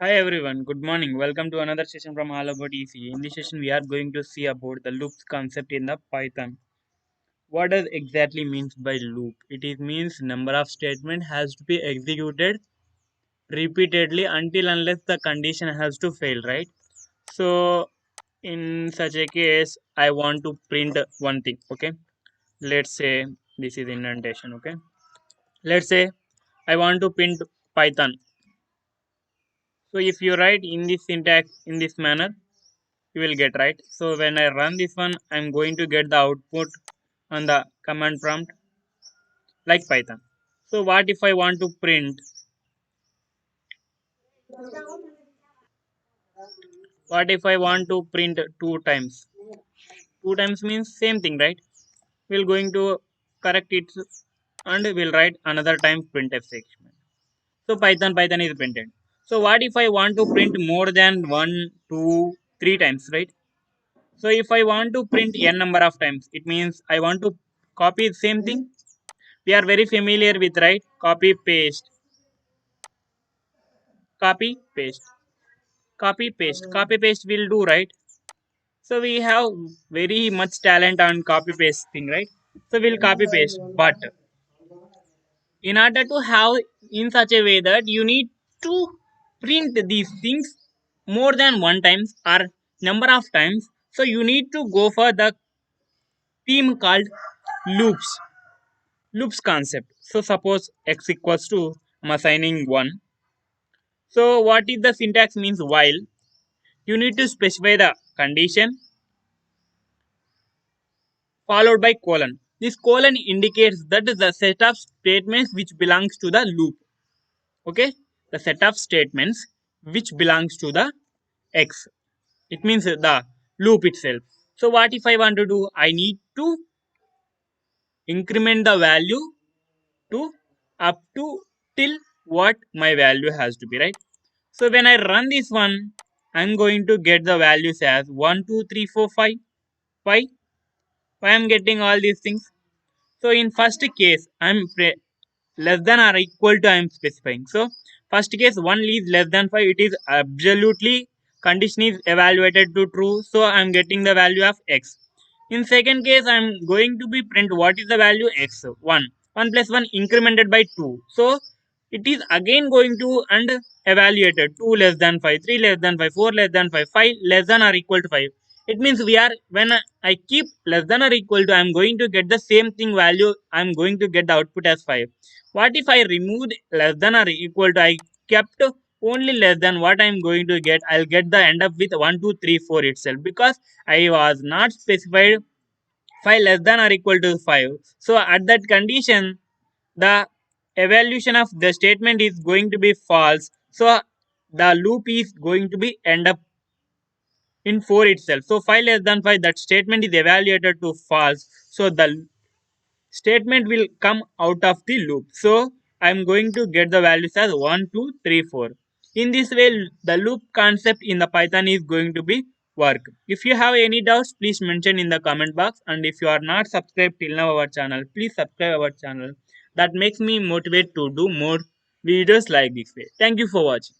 Hi everyone, good morning. Welcome to another session from All About EC. In this session, we are going to see about the loops concept in the Python. What does exactly means by loop? It is means number of statement has to be executed repeatedly until unless the condition has to fail, right? So in such a case, I want to print one thing. Okay, let's say this is indentation. Okay, let's say I want to print Python. So if you write in this syntax in this manner, you will get, right. So when I run this one, I'm going to get the output on the command prompt like Python. So what if I want to print, what if I want to print two times? Two times means same thing, right? We're going to correct it and we'll write another time printf statement. So Python is printed. So what if I want to print more than one, two, three times, right? So if I want to print n number of times, it means I want to copy the same thing. We are very familiar with, right? Copy paste, copy paste, copy paste, copy paste will do, right? So we have very much talent on copy paste thing, right? So we'll copy paste, but in order to have in such a way that you need to print these things more than one times or number of times, so you need to go for the theme called loops. Loops concept. So suppose x equals to I'm assigning 1. So what is the syntax means while you need to specify the condition followed by colon. This colon indicates that is the set of statements which belongs to the loop. Okay, the set of statements which belongs to the x. It means the loop itself. So what if I want to do? I need to increment the value to up to till what my value has to be, right. So when I run this one, I'm going to get the values as 1, 2, 3, 4, 5. Why? Why I'm getting all these things? So in first case, less than or equal to I'm specifying. So first case 1 is less than 5. It is absolutely condition is evaluated to true. So I'm getting the value of x. In second case, I'm going to be print what is the value x 1. 1 plus 1 incremented by 2. So it is again going to and evaluated 2 less than 5, 3 less than 5, 4 less than 5, 5 less than or equal to 5. It means we are when I keep less than or equal to, I'm going to get the same thing value. I'm going to get the output as 5. What if I removed less than or equal to? I kept only less than, what I'm going to get? I'll get the end up with 1, 2, 3, 4 itself because I was not specified 5 less than or equal to 5. So at that condition, the evaluation of the statement is going to be false. So the loop is going to be end up in 4 itself. So 5 less than 5, that statement is evaluated to false. So the statement will come out of the loop. So I'm going to get the values as 1, 2, 3, 4. In this way, the loop concept in the Python is going to be work. If you have any doubts, please mention in the comment box. And if you are not subscribed till now our channel, please subscribe our channel. That makes me motivate to do more videos like this way. Thank you for watching.